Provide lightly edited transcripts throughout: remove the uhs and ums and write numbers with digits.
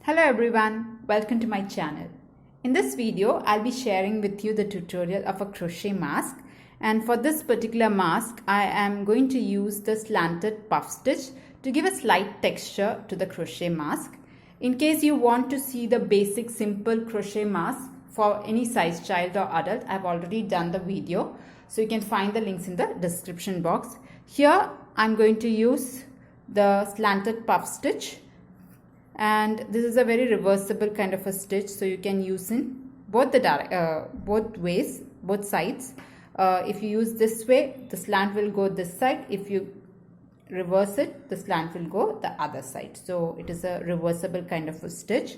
Hello everyone, welcome to my channel. In this video, I'll be sharing with you the tutorial of a crochet mask, and for this particular mask, I am going to use the slanted puff stitch to give a slight texture to the crochet mask. In case you want to see the basic simple crochet mask for any size child or adult, I've already done the video, so you can find the links in the description box. Here, I'm going to use the slanted puff stitch. And this is a very reversible kind of a stitch, so you can use in both ways, both sides. If you use this way, the slant will go this side. If you reverse it, the slant will go the other side. So it is a reversible kind of a stitch.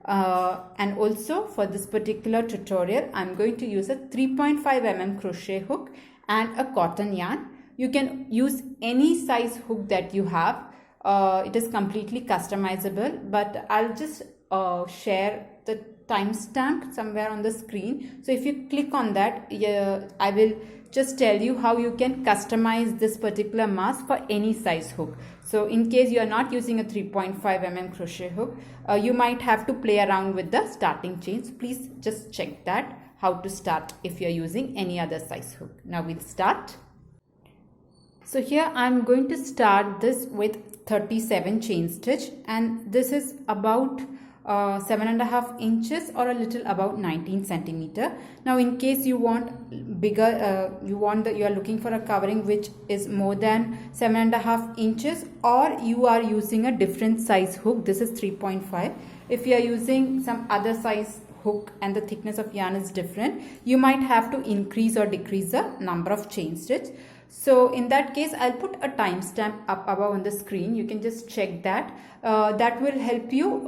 And also for this particular tutorial, I'm going to use a 3.5 mm crochet hook and a cotton yarn. You can use any size hook that you have. It is completely customizable, but I'll just share the timestamp somewhere on the screen. So if you click on that, I will just tell you how you can customize this particular mask for any size hook. So in case you are not using a 3.5 mm crochet hook, you might have to play around with the starting chains. Please just check that, how to start if you are using any other size hook. Now we'll start. So here I'm going to start this with 37 chain stitch, and this is about 7.5 inches or a little about 19 centimeter. Now in case you want bigger, you are looking for a covering which is more than 7.5 inches, or you are using a different size hook. This is 3.5. If you are using some other size hook and the thickness of yarn is different, you might have to increase or decrease the number of chain stitch. So in that case, I'll put a timestamp up above on the screen. You can just check that. That will help you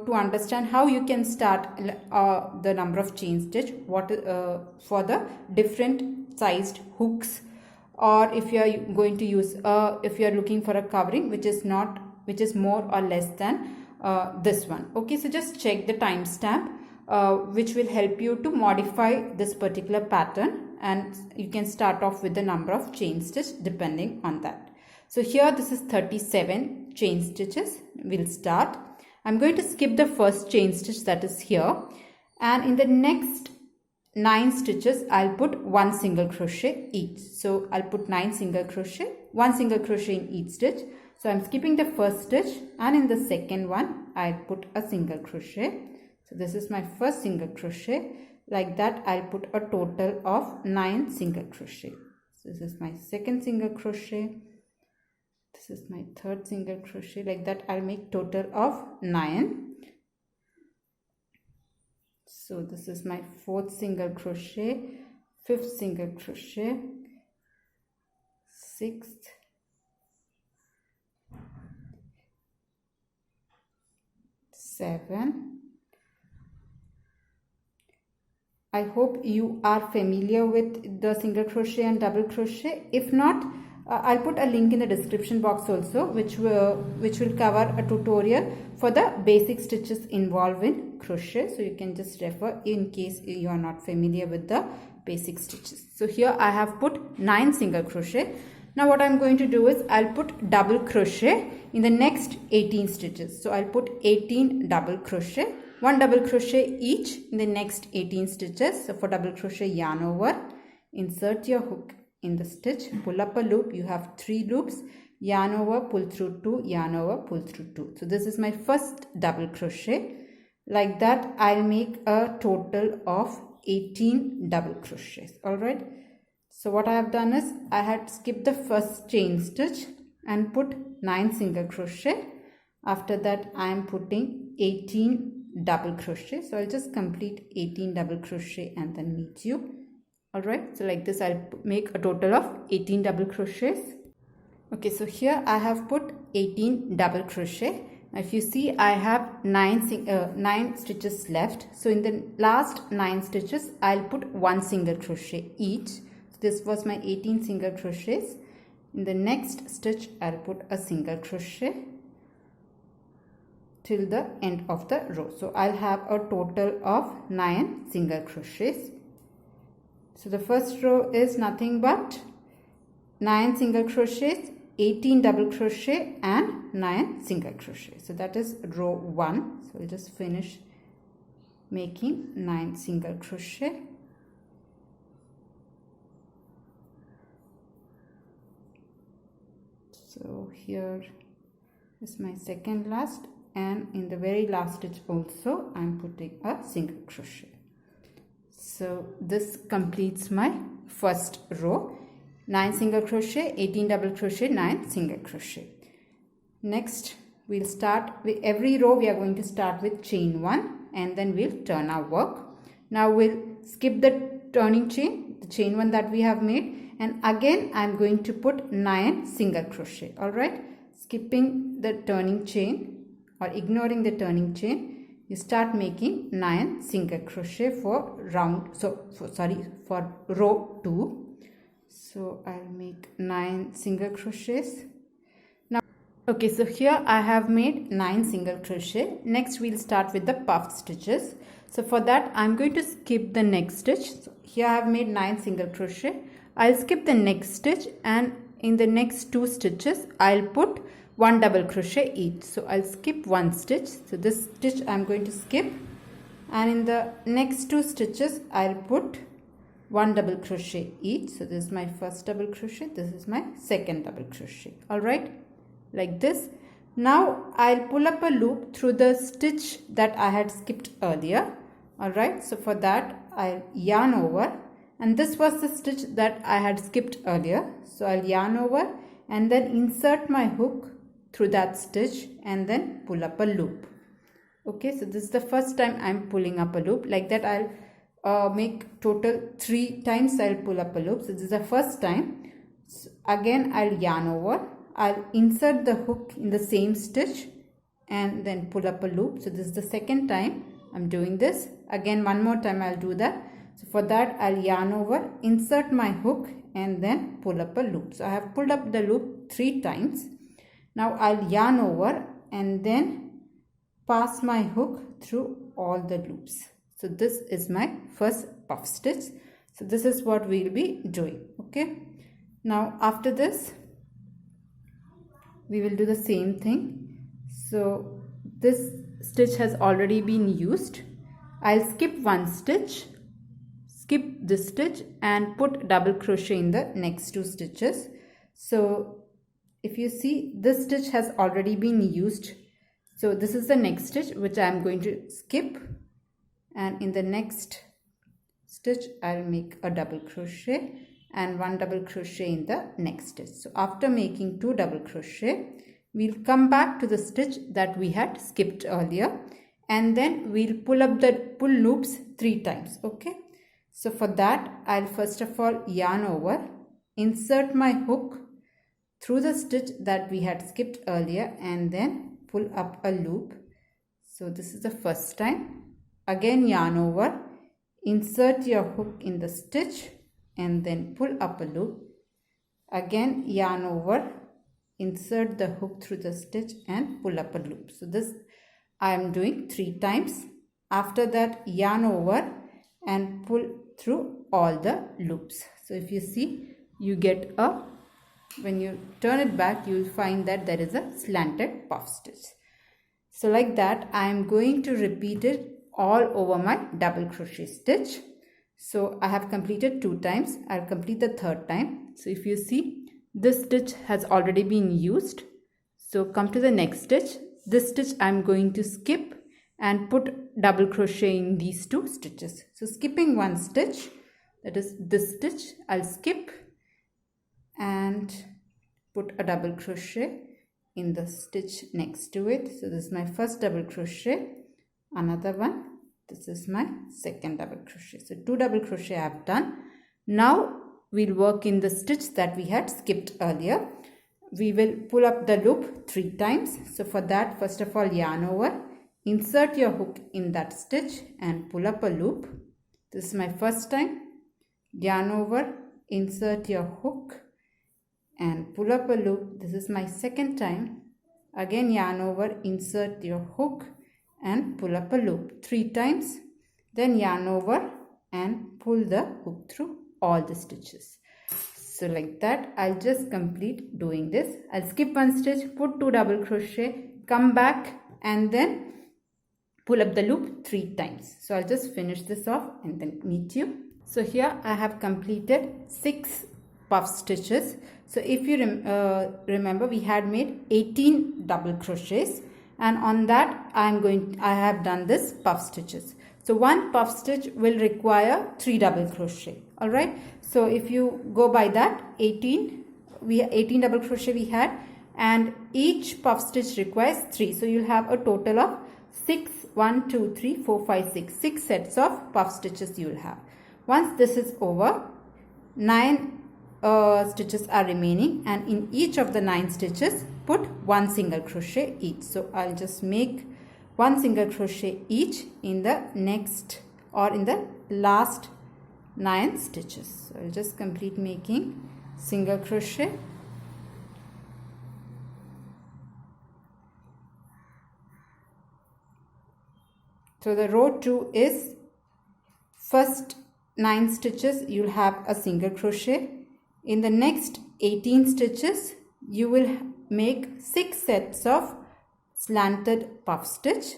to understand how you can start the number of chain stitch for the different sized hooks, or if you are going to use if you are looking for a covering which is more or less than this one. Okay, so just check the timestamp, which will help you to modify this particular pattern, and you can start off with the number of chain stitch depending on that. So here this is 37 chain stitches. We'll start. I'm going to skip the first chain stitch, that is here, and in the next 9 stitches I'll put 1 single crochet each. So I'll put 9 single crochet, 1 single crochet in each stitch. So I'm skipping the first stitch, and in the second one I'll put a single crochet. So this is my first single crochet. Like that, I'll put a total of 9 single crochet. So this is my second single crochet. This is my third single crochet. Like that, I'll make total of 9. So this is my fourth single crochet, fifth single crochet, sixth, seven. I hope you are familiar with the single crochet and double crochet. If not, I'll put a link in the description box also, which will cover a tutorial for the basic stitches involved in crochet. So you can just refer in case you are not familiar with the basic stitches. So here I have put 9 single crochet. Now what I'm going to do is I'll put double crochet in the next 18 stitches. So I'll put 18 double crochet. 1 double crochet each in the next 18 stitches. So for double crochet, yarn over, insert your hook in the stitch, pull up a loop. You have 3 loops, yarn over, pull through 2, yarn over, pull through 2. So this is my first double crochet. Like that, I'll make a total of 18 double crochets. Alright. So what I have done is I had skipped the first chain stitch and put 9 single crochet. After that, I am putting 18 double crochet. So I'll just complete 18 double crochet and then meet you. Alright, so like this I'll make a total of 18 double crochets. Okay, so here I have put 18 double crochet. Now if you see, I have 9 stitches left. So in the last 9 stitches I'll put 1 single crochet each. So this was my 18 single crochets. In the next stitch I'll put a single crochet till the end of the row. So I'll have a total of 9 single crochets. So the first row is nothing but 9 single crochets, 18 double crochet and and 9 single crochet. So that is row 1. So we'll just finish making 9 single crochet. So here is my second last, and in the very last stitch also I'm putting a single crochet. So this completes my first row. 9 single crochet, 18 double crochet, 9 single crochet. Next we'll start with every row. We are going to start with chain 1 and then we'll turn our work. Now we'll skip the turning chain, the chain 1 that we have made, and again I'm going to put 9 single crochet. Alright, skipping the turning chain or ignoring the turning chain, you start making 9 single crochet for row 2. So I'll make 9 single crochets. Now, okay, so here I have made 9 single crochet. Next we'll start with the puff stitches. So for that I'm going to skip the next stitch. So here I have made 9 single crochet. I'll skip the next stitch, and in the next 2 stitches I'll put 1 double crochet each. So I'll skip 1 stitch. So this stitch I'm going to skip, and in the next 2 stitches I'll put 1 double crochet each. So this is my first double crochet, this is my second double crochet. Alright, like this. Now I'll pull up a loop through the stitch that I had skipped earlier. Alright, so for that I'll yarn over, and this was the stitch that I had skipped earlier. So I'll yarn over and then insert my hook through that stitch and then pull up a loop. Okay, so this is the first time I'm pulling up a loop. Like that I'll make total 3 times I'll pull up a loop. So this is the first time. So again I'll yarn over, I'll insert the hook in the same stitch and then pull up a loop. So this is the second time I'm doing this. Again one more time I'll do that. So for that I'll yarn over, insert my hook and then pull up a loop. So I have pulled up the loop 3 times. Now I'll yarn over and then pass my hook through all the loops. So this is my first puff stitch. So this is what we'll be doing. Okay. Now after this we will do the same thing. So this stitch has already been used. I'll skip 1 stitch, skip this stitch and put double crochet in the next 2 stitches. So if you see, this stitch has already been used. So this is the next stitch which I am going to skip, and in the next stitch I'll make a double crochet and 1 double crochet in the next stitch. So after making 2 double crochet, we'll come back to the stitch that we had skipped earlier, and then we'll pull up the pull loops 3 times. Okay, so for that I'll first of all yarn over, insert my hook through the stitch that we had skipped earlier and then pull up a loop. So this is the first time. Again yarn over, insert your hook in the stitch and then pull up a loop. Again yarn over, insert the hook through the stitch and pull up a loop. So this I am doing 3 times. After that yarn over and pull through all the loops. So if you see, you get a, when you turn it back, you will find that there is a slanted puff stitch. So like that I am going to repeat it all over my double crochet stitch. So I have completed 2 times. I'll complete the 3rd time. So if you see, this stitch has already been used. So come to the next stitch. This stitch I'm going to skip and put double crochet in these 2 stitches. So skipping 1 stitch, that is this stitch, I'll skip and put a double crochet in the stitch next to it. So this is my first double crochet, another one, this is my second double crochet. So 2 double crochet I have done. Now we'll work in the stitch that we had skipped earlier. We will pull up the loop 3 times. So for that, first of all yarn over, insert your hook in that stitch and pull up a loop. This is my first time. Yarn over, insert your hook and pull up a loop. This is my second time. Again yarn over, insert your hook and pull up a loop 3 times. Then yarn over and pull the hook through all the stitches. So like that, I'll just complete doing this. I'll skip one stitch, put 2 double crochet, come back and then pull up the loop 3 times. So I'll just finish this off and then meet you. So here I have completed 6 puff stitches. So if you remember, we had made 18 double crochets, and on that I have done this puff stitches. So one puff stitch will require 3 double crochet. All right. So if you go by that, 18 double crochet we had, and each puff stitch requires 3. So you'll have a total of 6 1 2 3 4 5 6 sets of puff stitches you will have. Once this is over, 9 stitches are remaining, and in each of the 9 stitches put 1 single crochet each. So I'll just make 1 single crochet each in the next or in the last 9 stitches. So I'll just complete making single crochet. So the row 2 is first 9 stitches you'll have a single crochet. In the next 18 stitches you will make 6 sets of slanted puff stitch,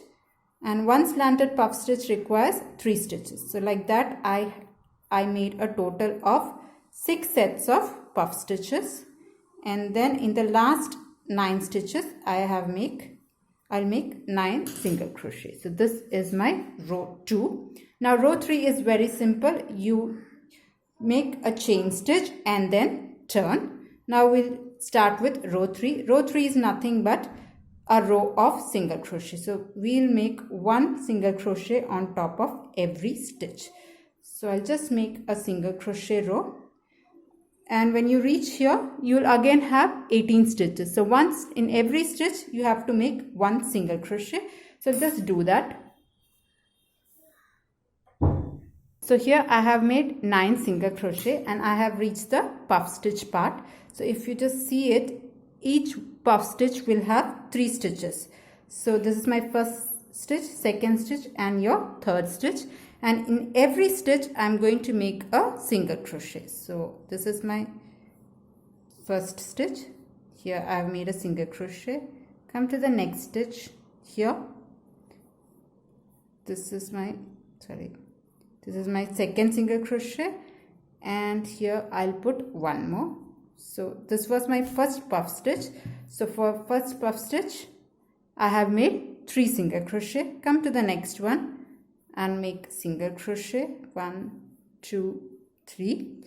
and one slanted puff stitch requires 3 stitches. So like that I made a total of 6 sets of puff stitches, and then in the last 9 stitches I'll make 9 single crochet. So this is my row 2. Now row 3 is very simple. You make a chain stitch and then turn. Now we'll start with row 3. Row 3 is nothing but a row of single crochet. So we'll make 1 single crochet on top of every stitch. So I'll just make a single crochet row, and when you reach here you'll again have 18 stitches. So once in every stitch you have to make 1 single crochet. So just do that. So here I have made 9 single crochet and I have reached the puff stitch part. So if you just see it, each puff stitch will have 3 stitches. So this is my first stitch, second stitch and your third stitch, and in every stitch I am going to make a single crochet. So this is my first stitch. Here I have made a single crochet. Come to the next stitch. Here this is my second single crochet, and here I'll put 1 more. So this was my first puff stitch. So for first puff stitch I have made 3 single crochet. Come to the next one and make single crochet. 1 2 3.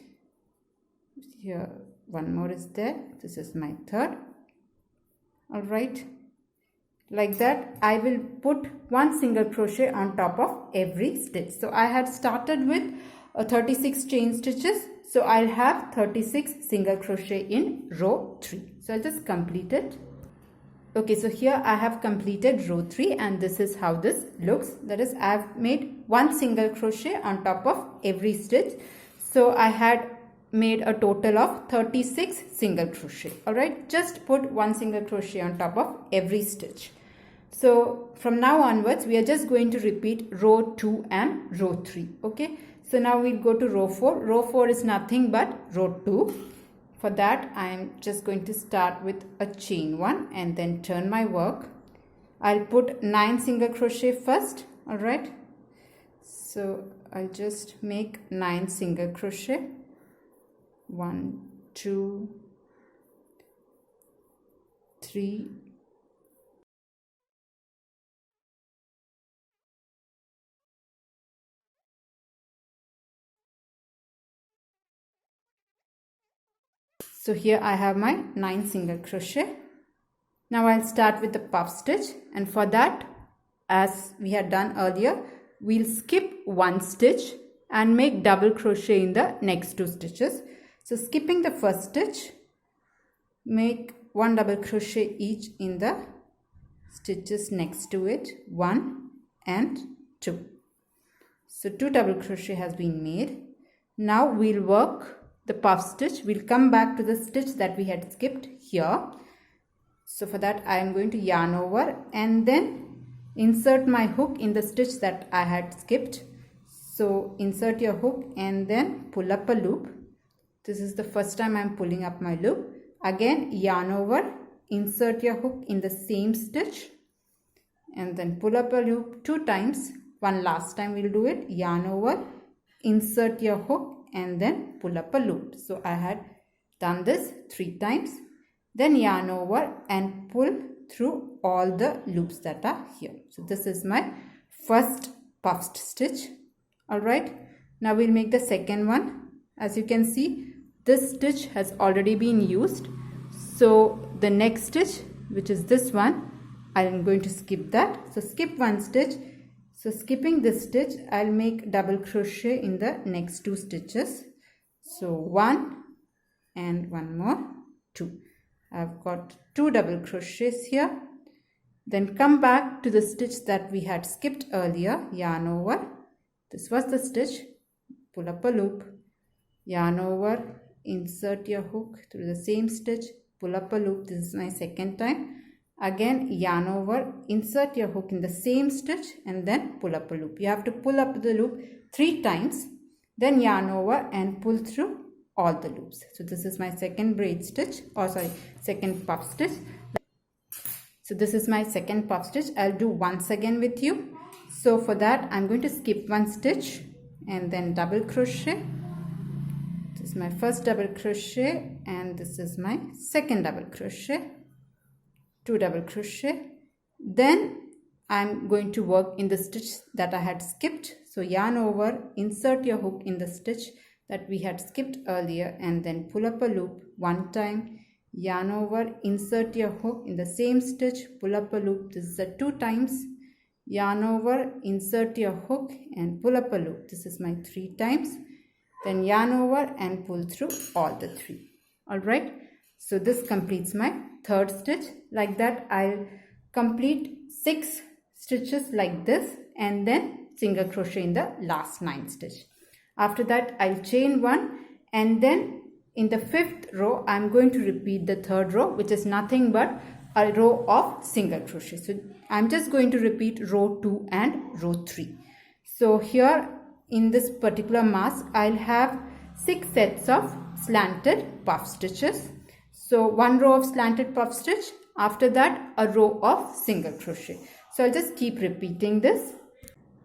Here 1 more is there. This is my third. All right, like that I will put 1 single crochet on top of every stitch. So I had started with 36 chain stitches, so I'll have 36 single crochet in row 3. So I'll just complete it. Okay, so here I have completed row 3 and this is how this looks. That is, I've made 1 single crochet on top of every stitch. So I had made a total of 36 single crochet. All right, just put 1 single crochet on top of every stitch. So from now onwards we are just going to repeat row 2 and row 3. Okay, so now we'll go to row 4. Row 4 is nothing but row 2. For that I am just going to start with a chain 1 and then turn my work. I'll put 9 single crochet first. All right, so I'll just make 9 single crochet. 1 2 3 So here I have my 9 single crochet. Now I'll start with the puff stitch, and for that, as we had done earlier, we'll skip 1 stitch and make double crochet in the next 2 stitches. So skipping the first stitch, make 1 double crochet each in the stitches next to it, 1 and 2. So 2 double crochet has been made. Now we'll work the puff stitch. We'll come back to the stitch that we had skipped here. So for that I am going to yarn over and then insert my hook in the stitch that I had skipped. So insert your hook and then pull up a loop This is the first time I'm pulling up my loop. Again, yarn over, insert your hook in the same stitch and then pull up a loop 2 times. One last time we'll do it. Yarn over, insert your hook and then pull up a loop. So I had done this 3 times. Then yarn over and pull through all the loops that are here. So this is my first puffed stitch. Alright, now we'll make the second one. As you can see, this stitch has already been used. So the next stitch, which is this one, I'm going to skip that. So skip one stitch. So skipping this stitch, I'll make double crochet in the next 2 stitches. So 1 and one more, 2. I've got 2 double crochets here. Then come back to the stitch that we had skipped earlier. Yarn over. This was the stitch. Pull up a loop. Yarn over. Insert your hook through the same stitch. Pull up a loop. This is my second time. Again, yarn over. Insert your hook in the same stitch and then pull up a loop. You have to pull up the loop 3 times. Then yarn over and pull through all the loops. So this is my second braid stitch, second puff stitch. So this is my second puff stitch. I'll do once again with you. So for that, I'm going to skip one stitch and then double crochet. This is my first double crochet and this is my second double crochet. 2 double crochet. Then I'm going to work in the stitch that I had skipped. So yarn over, insert your hook in the stitch that we had skipped earlier and then pull up a loop 1 time. Yarn over, insert your hook in the same stitch, pull up a loop. This is 2 times. Yarn over, insert your hook and pull up a loop. This is my 3 times. Then yarn over and pull through all the 3. Alright, so this completes my third stitch. Like that, I'll complete 6 stitches like this and then single crochet in the last 9 stitch. After that, I'll chain 1 and then in the 5th row, I'm going to repeat the 3rd row, which is nothing but a row of single crochet. So I'm just going to repeat row 2 and row 3. So here in this particular mask, I'll have 6 sets of slanted puff stitches. So 1 row of slanted puff stitch, after that a row of single crochet. So I'll just keep repeating this.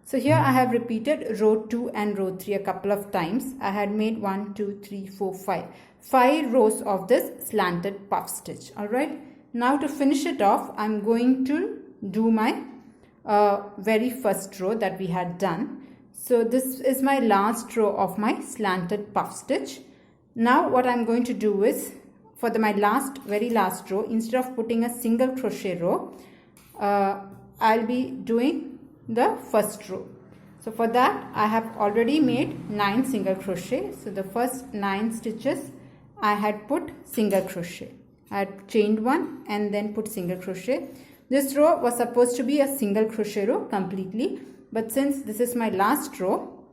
So here I have repeated row 2 and row 3 a couple of times. I had made 1, 2, 3, 4, 5. 5 rows of this slanted puff stitch. Alright. Now to finish it off, I'm going to do my very first row that we had done. So this is my last row of my slanted puff stitch. Now what I'm going to do is, for my very last row, instead of putting a single crochet row, I'll be doing the first row. So for that, I have already made 9 single crochet. So the first 9 stitches I had put single crochet. I had chained 1 and then put single crochet. This row was supposed to be a single crochet row completely, but since this is my last row,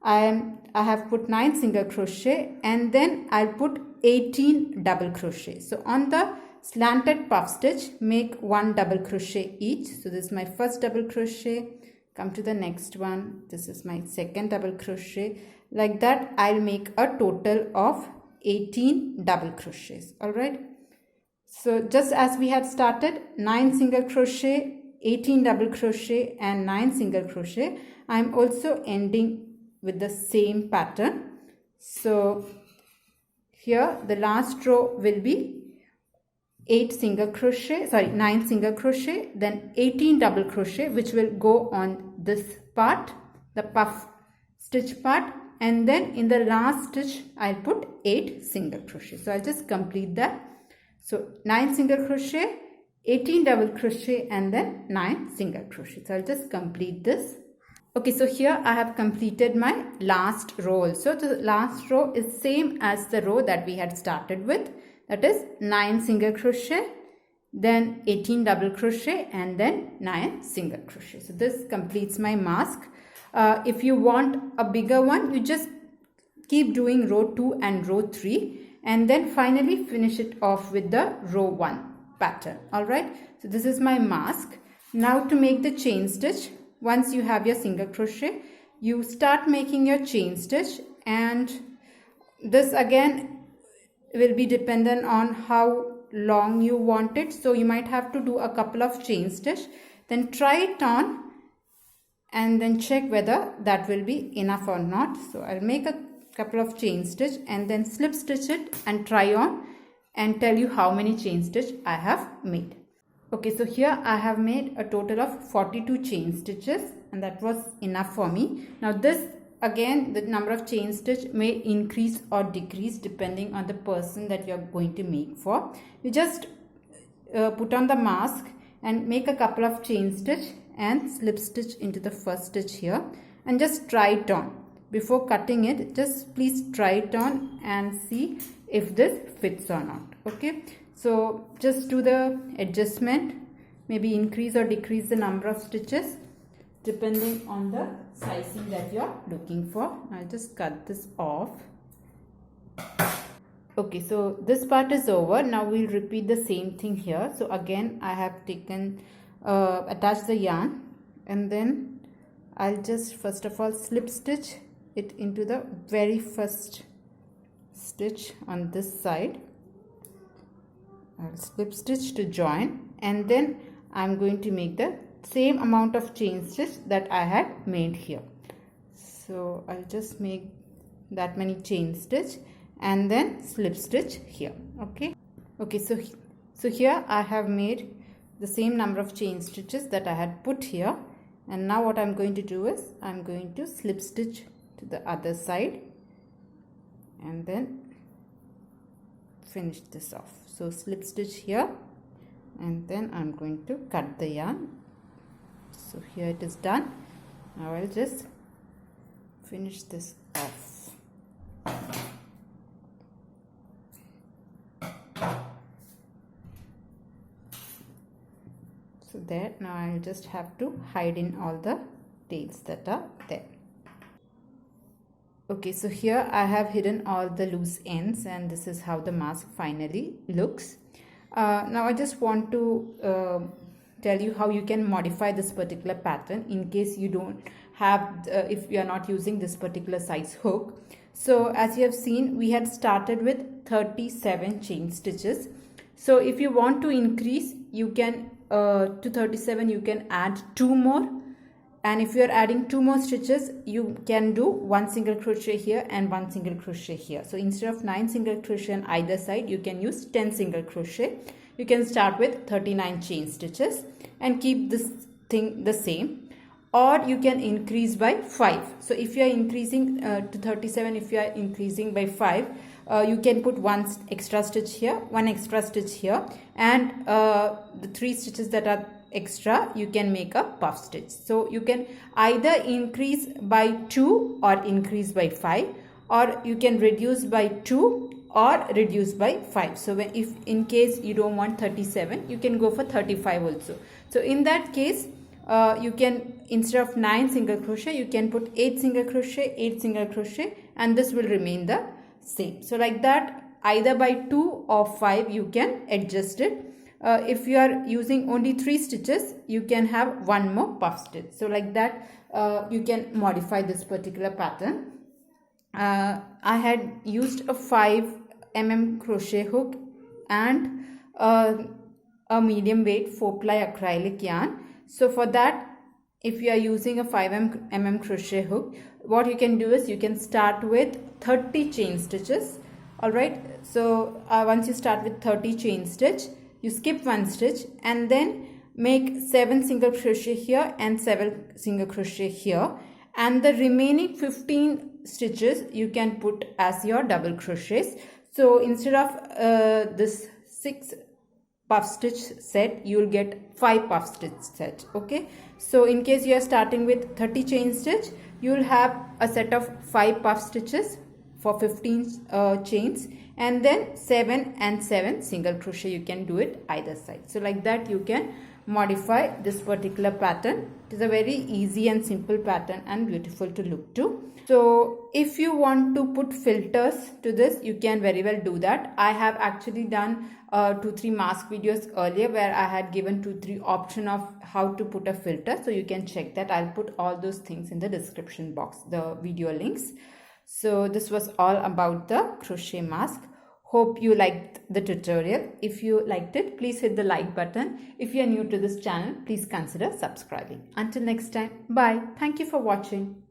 I have put 9 single crochet and then I'll put 18 double crochet. So on the slanted puff stitch, make 1 double crochet each. So this is my first double crochet. Come to the next one. This is my second double crochet. Like that, I'll make a total of 18 double crochets. Alright. So just as we had started, 9 single crochet, 18 double crochet and 9 single crochet, I'm also ending with the same pattern. So here the last row will be 9 single crochet, then 18 double crochet, which will go on this part, the puff stitch part, and then in the last stitch I'll put 8 single crochet. So I'll just complete that. So 9 single crochet, 18 double crochet and then 9 single crochet. So I'll just complete this. Okay, so here I have completed my last row also. The last row is same as the row that we had started with. That is 9 single crochet, then 18 double crochet and then 9 single crochet. So this completes my mask. If you want a bigger one, you just keep doing row 2 and row 3 and then finally finish it off with the row 1 pattern. Alright, so this is my mask. Now to make the chain stitch, once you have your single crochet, you start making your chain stitch and this again will be dependent on how long you want it. So you might have to do a couple of chain stitch, then try it on and then check whether that will be enough or not. So I'll make a couple of chain stitch and then slip stitch it and try on and tell you how many chain stitch I have made. Okay, so here I have made a total of 42 chain stitches and that was enough for me. Now this again, the number of chain stitch may increase or decrease depending on the person that you are going to make for. You just put on the mask and make a couple of chain stitch and slip stitch into the first stitch here and just try it on. Before cutting it, just please try it on and see if this fits or not. Okay, so just do the adjustment, maybe increase or decrease the number of stitches depending on the sizing that you are looking for. I'll just cut this off. Okay, so this part is over. Now we'll repeat the same thing here. So again I have taken attach the yarn and then I'll just first of all slip stitch it into the very first stitch on this side. I'll slip stitch to join and then I'm going to make the same amount of chain stitch that I had made here. So I'll just make that many chain stitch and then slip stitch here. Okay, so here I have made the same number of chain stitches that I had put here, and now what I'm going to do is I'm going to slip stitch to the other side and then finish this off. So slip stitch here and then I'm going to cut the yarn. So here it is done. Now I'll just finish this off. So there, now I'll just have to hide in all the tails that are there. Okay, so here I have hidden all the loose ends and this is how the mask finally looks. Now I just want to tell you how you can modify this particular pattern in case you don't have, if you are not using this particular size hook. So as you have seen, we had started with 37 chain stitches. So if you want to increase, you can to 37 you can add 2 more, and if you are adding 2 more stitches you can do 1 single crochet here and 1 single crochet here. So instead of 9 single crochet on either side, you can use 10 single crochet. You can start with 39 chain stitches and keep this thing the same, or you can increase by 5. So if you are increasing to 37, if you are increasing by 5, you can put 1 extra stitch here, 1 extra stitch here, and the 3 stitches that are extra you can make a puff stitch. So you can either increase by 2 or increase by 5, or you can reduce by 2 or reduce by 5. So if in case you don't want 37, you can go for 35 also. So in that case you can, instead of 9 single crochet, you can put 8 single crochet, 8 single crochet, and this will remain the same. So like that, either by 2 or 5 you can adjust it. If you are using only 3 stitches, you can have 1 more puff stitch. So like that you can modify this particular pattern. I had used a 5 mm crochet hook and a medium weight 4-ply acrylic yarn. So for that, if you are using a 5 mm crochet hook, what you can do is you can start with 30 chain stitches. Alright, so once you start with 30 chain stitch, you skip 1 stitch and then make 7 single crochet here and 7 single crochet here, and the remaining 15 stitches you can put as your double crochets. So instead of this 6 puff stitch set, you will get 5 puff stitch set. Okay, so in case you are starting with 30 chain stitch, you will have a set of 5 puff stitches for 15 chains, and then 7 and 7 single crochet. You can do it either side. So like that you can modify this particular pattern. It is a very easy and simple pattern and beautiful to look to. So if you want to put filters to this, you can very well do that. I have actually done 2-3 mask videos earlier where I had given 2-3 option of how to put a filter, so you can check that. I'll put all those things in the description box, the video links. So this was all about the crochet mask. Hope you liked the tutorial. If you liked it, please hit the like button. If you are new to this channel, please consider subscribing. Until next time, bye. Thank you for watching.